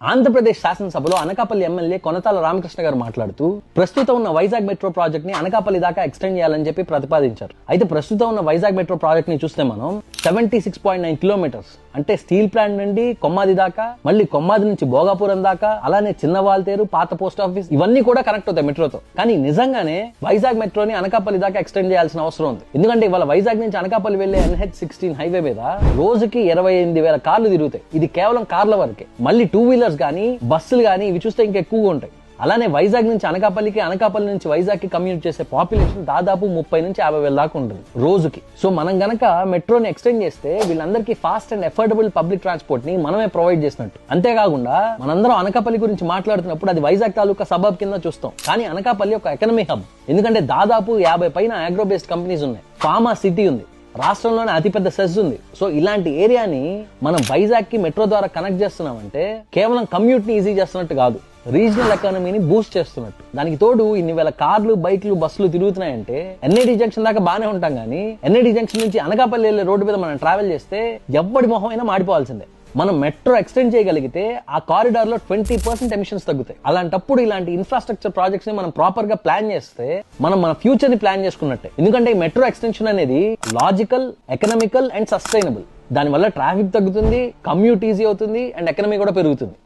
ఆంధ్రప్రదేశ్ శాసనసభలో అనకాపల్లి ఎమ్మెల్యే కొనతాల రామకృష్ణ గారు మాట్లాడుతూ ప్రస్తుతం ఉన్న వైజాగ్ మెట్రో ప్రాజెక్ట్ ని అనకాపల్లి దాకా ఎక్స్టెండ్ చేయాలని చెప్పి ప్రతిపాదించారు. అయితే ప్రస్తుతం ఉన్న వైజాగ్ మెట్రో ప్రాజెక్ట్ ని చూస్తే మనం 76.9 కిలోమీటర్స్ అంటే స్టీల్ ప్లాంట్ నుండి కొమ్మాది దాకా, మళ్ళీ కొమ్మాది నుంచి భోగాపురం దాకా, అలానే చిన్న వాల్తేరు, పాత పోస్ట్ ఆఫీస్ ఇవన్నీ కూడా కనెక్ట్ అవుతాయి మెట్రోతో. కానీ నిజంగానే వైజాగ్ మెట్రోని అనకాపల్లి దాకా ఎక్స్టెండ్ చేయాల్సిన అవసరం ఉంది. ఎందుకంటే ఇవాళ వైజాగ్ నుంచి అనకాపల్లి వెళ్లే NH16 హైవే మీద రోజుకి 28,000 కార్లు తిరుగుతాయి. ఇది కేవలం కార్ల వరకే. మళ్ళీ 2 వీలర్స్ గానీ, బస్సులు గానీ ఇవి చూస్తే ఇంకా ఎక్కువగా ఉంటాయి. అలానే వైజాగ్ నుంచి అనకాపల్లికి, అనకాపల్లి నుంచి వైజాగ్ కి కమ్యూట్ చేసే పాపులేషన్ దాదాపు 30 నుంచి 50,000 దాకా ఉంటుంది రోజుకి. సో మనం గనక మెట్రోని ఎక్స్టెండ్ చేస్తే వీళ్ళందరికీ fast and affordable public transport ని మనమే ప్రొవైడ్ చేసినట్టు. అంతేకాకుండా మనందరం అనకాపల్లి గురించి మాట్లాడుతున్నప్పుడు అది వైజాగ్ తాలూకా సబబ్ కింద చూస్తాం. కానీ అనకాపల్లి ఒక ఎకనమీ హబ్. ఎందుకంటే దాదాపు 50 పైన అగ్రో బేస్డ్ కంపెనీస్ ఉన్నాయి. ఫార్మా సిటీ ఉంది. రాష్ట్రంలోనే అతిపెద్ద సెస్ ఉంది. సో ఇలాంటి ఏరియాని మనం వైజాగ్ కి మెట్రో ద్వారా కనెక్ట్ చేస్తున్నామంటే కేవలం కమ్యూట్ ని ఈజీ చేస్తున్నట్టు కాదు, రీజనల్ ఎకానమీని బూస్ట్ చేస్తున్నట్టు. దానికి తోడు ఇన్ని వేల కార్లు, బైక్లు, బస్సులు తిరుగుతున్నాయంటే NAD జంక్షన్ దాకా బానే ఉంటాం. కానీ NAD జంక్షన్ నుంచి అనకాపల్లి వెళ్లే రోడ్డు మీద మనం ట్రావెల్ చేస్తే ఎవ్వడి మొహం అయినా మాడిపోవాల్సిందే. మనం మెట్రో ఎక్స్టెండ్ చేయగలిగితే ఆ కారిడార్ లో 20% ఎమిషన్స్ తగ్గుతాయి. అలాంటప్పుడు ఇలాంటి ఇన్ఫ్రాస్ట్రక్చర్ ప్రాజెక్ట్స్ ని మనం ప్రాపర్ గా ప్లాన్ చేస్తే మనం మన ఫ్యూచర్ ని ప్లాన్ చేసుకున్నట్టే. ఎందుకంటే ఈ మెట్రో ఎక్స్టెన్షన్ అనేది లాజికల్, ఎకనామికల్ అండ్ సస్టైనబుల్. దానివల్ల ట్రాఫిక్ తగ్గుతుంది, కమ్యూట్ ఈజీ అవుతుంది అండ్ ఎకనమీ కూడా పెరుగుతుంది.